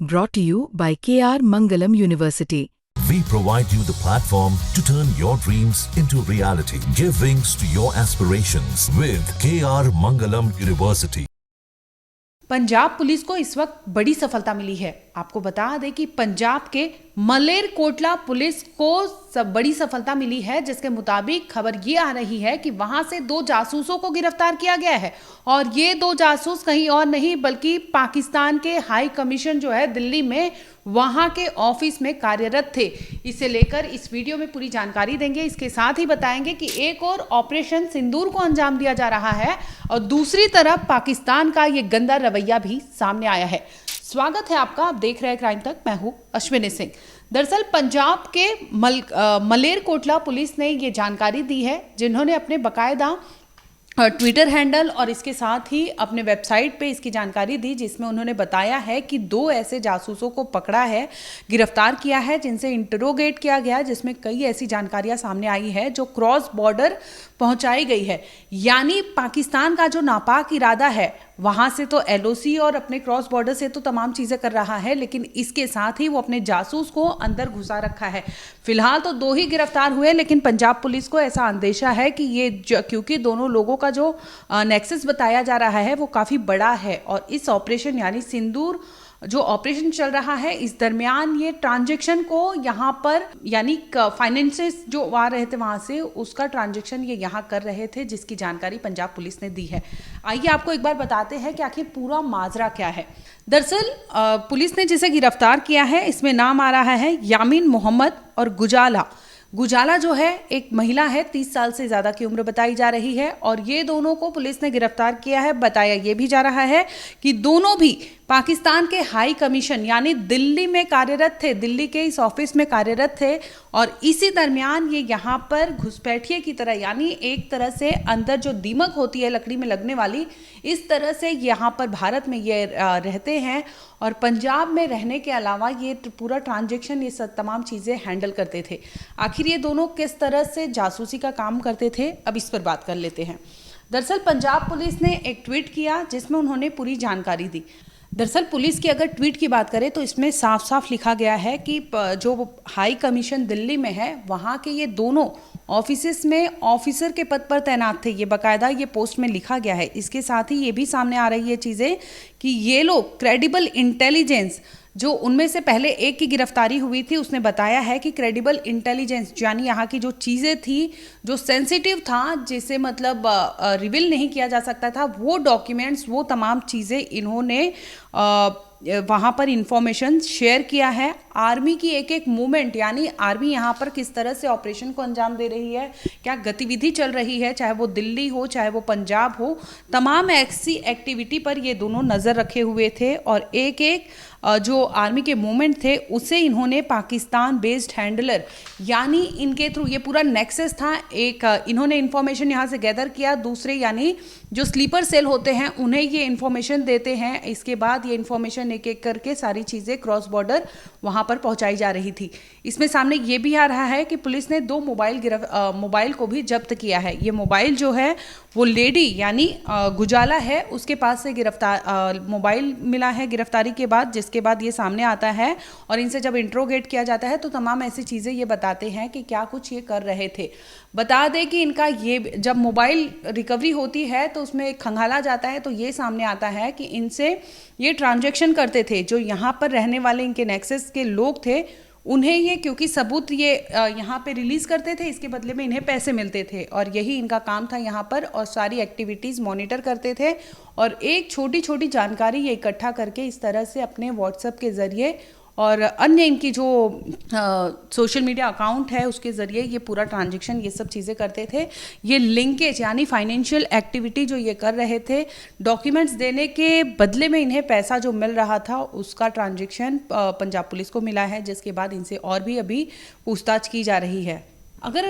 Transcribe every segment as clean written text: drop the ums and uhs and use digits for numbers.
brought to you by KR Mangalam University. We provide you the platform to turn your dreams into reality. Give wings to your aspirations with KR Mangalam University. Punjab police को इस वक्त बड़ी सफलता मिली है। आपको बता दें कि पंजाब के मलेरकोटला पुलिस को बड़ी सफलता मिली है, जिसके मुताबिक खबर ये आ रही है कि वहां से 2 जासूसों को गिरफ्तार किया गया है और ये 2 जासूस कहीं और नहीं बल्कि पाकिस्तान के हाई कमीशन जो है दिल्ली में, वहां के ऑफिस में कार्यरत थे। इसे लेकर इस वीडियो में पूरी जानकारी देंगे। इसके साथ ही बताएंगे कि एक और ऑपरेशन सिंदूर को अंजाम दिया जा रहा है और दूसरी तरफ पाकिस्तान का ये गंदा रवैया भी सामने आया है। स्वागत है आपका, आप देख रहे हैं क्राइम तक। मैं हूं अश्विनी सिंह। दरअसल पंजाब के मलेरकोटला पुलिस ने ये जानकारी दी है, जिन्होंने अपने बाकायदा ट्विटर हैंडल और इसके साथ ही अपने वेबसाइट पे इसकी जानकारी दी, जिसमें उन्होंने बताया है कि 2 ऐसे जासूसों को पकड़ा है, गिरफ्तार किया है, जिनसे इंटरोगेट किया गया, जिसमें कई ऐसी जानकारियां सामने आई है जो क्रॉस बॉर्डर पहुंचाई गई है। यानी पाकिस्तान का जो नापाक इरादा है, वहां से तो एलओसी और अपने क्रॉस बॉर्डर से तो तमाम चीजें कर रहा है, लेकिन इसके साथ ही वो अपने जासूस को अंदर घुसा रखा है। फिलहाल तो 2 ही गिरफ्तार हुए, लेकिन पंजाब पुलिस को ऐसा अंदेशा है कि ये क्योंकि दोनों लोगों का जो नेक्सस बताया जा रहा है वो काफी बड़ा है और इस ऑपरेशन यानी सिंदूर जो ऑपरेशन चल रहा है, इस दरमियान ये ट्रांजैक्शन को यहाँ पर यानी फाइनेंसेस जो आ रहे थे वहां से, उसका ट्रांजैक्शन ये यहाँ कर रहे थे, जिसकी जानकारी पंजाब पुलिस ने दी है। आइए आपको एक बार बताते हैं कि आखिर पूरा माजरा क्या है। दरअसल पुलिस ने जिसे गिरफ्तार किया है, इसमें नाम आ रहा है यामीन मोहम्मद और गुजाला। गुजाला जो है एक महिला है, 30 साल से ज़्यादा की उम्र बताई जा रही है और ये दोनों को पुलिस ने गिरफ्तार किया है। बताया ये भी जा रहा है कि दोनों भी पाकिस्तान के हाई कमीशन यानी दिल्ली में कार्यरत थे, दिल्ली के इस ऑफिस में कार्यरत थे और इसी दरमियान ये यहाँ पर घुसपैठिए की तरह, यानी एक तरह से अंदर जो दीमक होती है लकड़ी में लगने वाली, इस तरह से यहाँ पर भारत में ये रहते हैं और पंजाब में रहने के अलावा ये पूरा ट्रांजैक्शन, ये सब तमाम चीज़ें हैंडल करते थे। आखिर ये दोनों किस तरह से जासूसी का काम करते थे, अब इस पर बात कर लेते हैं। दरअसल पंजाब पुलिस ने एक ट्वीट किया जिसमें उन्होंने पूरी जानकारी दी। दरअसल पुलिस की अगर ट्वीट की बात करें तो इसमें साफ साफ लिखा गया है कि जो हाई कमीशन दिल्ली में है, वहाँ के ये दोनों ऑफिस में ऑफिसर के पद पर तैनात थे। ये बाकायदा ये पोस्ट में लिखा गया है। इसके साथ ही ये भी सामने आ रही है चीज़ें कि ये लोग क्रेडिबल इंटेलिजेंस, जो उनमें से पहले एक की गिरफ्तारी हुई थी, उसने बताया है कि क्रेडिबल इंटेलिजेंस यानी यहाँ की जो चीज़ें थी, जो सेंसिटिव था, जिसे मतलब रिवील नहीं किया जा सकता था, वो डॉक्यूमेंट्स, वो तमाम चीज़ें इन्होंने वहाँ पर इंफॉर्मेशन शेयर किया है। आर्मी की एक एक मूवमेंट, यानी आर्मी यहाँ पर किस तरह से ऑपरेशन को अंजाम दे रही है, क्या गतिविधि चल रही है, चाहे वो दिल्ली हो चाहे वो पंजाब हो, तमाम ऐसी एक्टिविटी पर ये दोनों नज़र रखे हुए थे और एक एक जो आर्मी के मूवमेंट थे उसे इन्होंने पाकिस्तान बेस्ड हैंडलर, यानी इनके थ्रू ये पूरा नेक्सस था। एक इन्होंने इन्फॉर्मेशन यहाँ से गैदर किया, दूसरे यानी जो स्लीपर सेल होते हैं उन्हें ये इन्फॉर्मेशन देते हैं। इसके बाद ये इन्फॉर्मेशन एक एक करके सारी चीज़ें क्रॉस बॉर्डर वहाँ पर पहुँचाई जा रही थी। इसमें सामने ये भी आ रहा है कि पुलिस ने 2 मोबाइल को भी जब्त किया है। ये मोबाइल जो है वो लेडी यानी गुजाला है, उसके पास से मोबाइल मिला है गिरफ्तारी के बाद, जिसके बाद ये सामने आता है और इनसे जब इंट्रोगेट किया जाता है तो तमाम ऐसी चीज़ें ये बताते हैं कि क्या कुछ ये कर रहे थे। बता दें कि इनका ये जब मोबाइल रिकवरी होती है तो उसमें खंगाला जाता है, तो ये सामने आता है कि इनसे ये ट्रांजैक्शन करते थे, जो यहाँ पर रहने वाले इनके नेक्सस के लोग थे, उन्हें ये क्योंकि सबूत ये यहाँ पे रिलीज़ करते थे, इसके बदले में इन्हें पैसे मिलते थे और यही इनका काम था यहाँ पर, और सारी एक्टिविटीज़ मॉनिटर करते थे और एक छोटी छोटी जानकारी ये इकट्ठा करके इस तरह से अपने व्हाट्सएप के ज़रिए और अन्य इनकी जो सोशल मीडिया अकाउंट है उसके ज़रिए ये पूरा ट्रांजैक्शन, ये सब चीज़ें करते थे। ये लिंकेज यानी फाइनेंशियल एक्टिविटी जो ये कर रहे थे, डॉक्यूमेंट्स देने के बदले में इन्हें पैसा जो मिल रहा था, उसका ट्रांजैक्शन पंजाब पुलिस को मिला है, जिसके बाद इनसे और भी अभी पूछताछ की जा रही है। अगर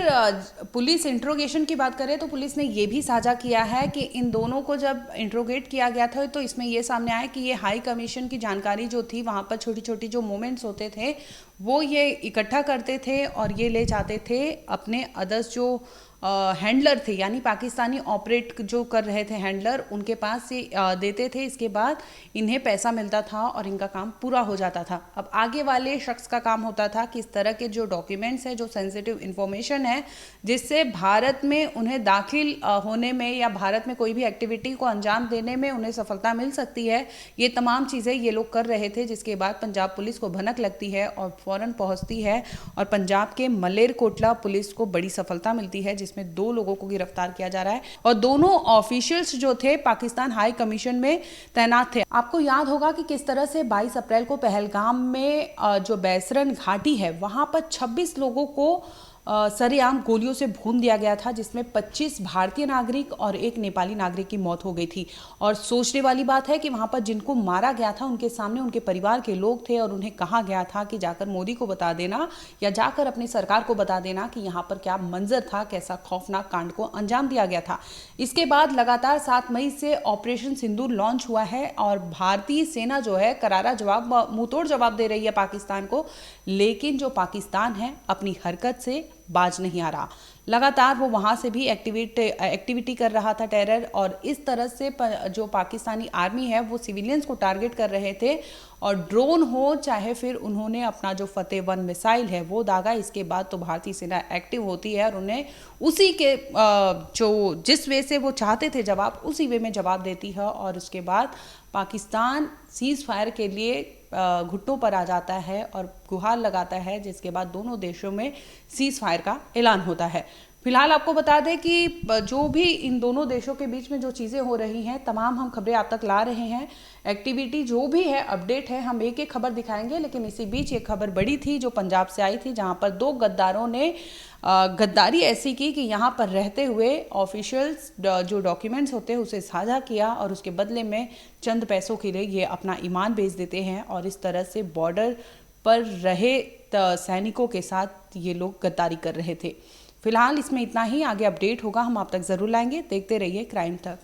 पुलिस इंट्रोगेशन की बात करें तो पुलिस ने ये भी साझा किया है कि इन दोनों को जब इंट्रोगेट किया गया था तो इसमें ये सामने आया कि ये हाई कमीशन की जानकारी जो थी, वहाँ पर छोटी छोटी जो मूवमेंट्स होते थे वो ये इकट्ठा करते थे और ये ले जाते थे अपने अदर्स जो हैंडलर थे, यानी पाकिस्तानी ऑपरेट जो कर रहे थे हैंडलर, उनके पास से देते थे। इसके बाद इन्हें पैसा मिलता था और इनका काम पूरा हो जाता था। अब आगे वाले शख्स का काम होता था कि इस तरह के जो डॉक्यूमेंट्स हैं, जो सेंसिटिव इंफॉर्मेशन है, जिससे भारत में उन्हें दाखिल होने में या भारत में कोई भी एक्टिविटी को अंजाम देने में उन्हें सफलता मिल सकती है, ये तमाम चीज़ें ये लोग कर रहे थे। जिसके बाद पंजाब पुलिस को भनक लगती है और फौरन पहुंचती है और पंजाब के मलेरकोटला पुलिस को बड़ी सफलता मिलती है, जिसमें 2 लोगों को गिरफ्तार किया जा रहा है और दोनों ऑफिशियल्स जो थे पाकिस्तान हाई कमीशन में तैनात थे। आपको याद होगा कि किस तरह से 22 अप्रैल को पहलगाम में जो बैसरन घाटी है, वहां पर 26 लोगों को सरेआम गोलियों से भून दिया गया था, जिसमें 25 भारतीय नागरिक और 1 नेपाली नागरिक की मौत हो गई थी। और सोचने वाली बात है कि वहां पर जिनको मारा गया था उनके सामने उनके परिवार के लोग थे और उन्हें कहा गया था कि जाकर मोदी को बता देना या जाकर अपनी सरकार को बता देना कि यहाँ पर क्या मंजर था, कैसा खौफनाक कांड को अंजाम दिया गया था। इसके बाद लगातार 7 मई से ऑपरेशन सिंदूर लॉन्च हुआ है और भारतीय सेना जो है करारा जवाब, मुंहतोड़ जवाब दे रही है पाकिस्तान को, लेकिन जो पाकिस्तान है अपनी हरकत से बाज नहीं आ रहा। लगातार वो वहाँ से भी एक्टिविटी कर रहा था, टेरर, और इस तरह से जो पाकिस्तानी आर्मी है वो सिविलियंस को टारगेट कर रहे थे और ड्रोन हो चाहे फिर उन्होंने अपना जो फतेह 1 मिसाइल है वो दागा। इसके बाद तो भारतीय सेना एक्टिव होती है और उन्हें उसी के जो जिस वे से वो चाहते थे जवाब, उसी वे में जवाब देती है और उसके बाद पाकिस्तान सीज फायर के लिए घुटनों पर आ जाता है और गुहार लगाता है, जिसके बाद दोनों देशों में सीज फायर का ऐलान होता है। फिलहाल आपको बता दें कि जो भी इन दोनों देशों के बीच में जो चीज़ें हो रही हैं, तमाम हम खबरें आप तक ला रहे हैं। एक्टिविटी जो भी है, अपडेट है, हम एक एक खबर दिखाएंगे। लेकिन इसी बीच एक खबर बड़ी थी जो पंजाब से आई थी, जहां पर 2 गद्दारों ने गद्दारी ऐसी की कि यहाँ पर रहते हुए ऑफिशियल्स जो डॉक्यूमेंट्स होते हैं उसे साझा किया और उसके बदले में चंद पैसों के लिए ये अपना ईमान बेच देते हैं और इस तरह से बॉर्डर पर रहे सैनिकों के साथ ये लोग गद्दारी कर रहे थे। फिलहाल इसमें इतना ही, आगे अपडेट होगा हम आप तक जरूर लाएंगे। देखते रहिए क्राइम तक।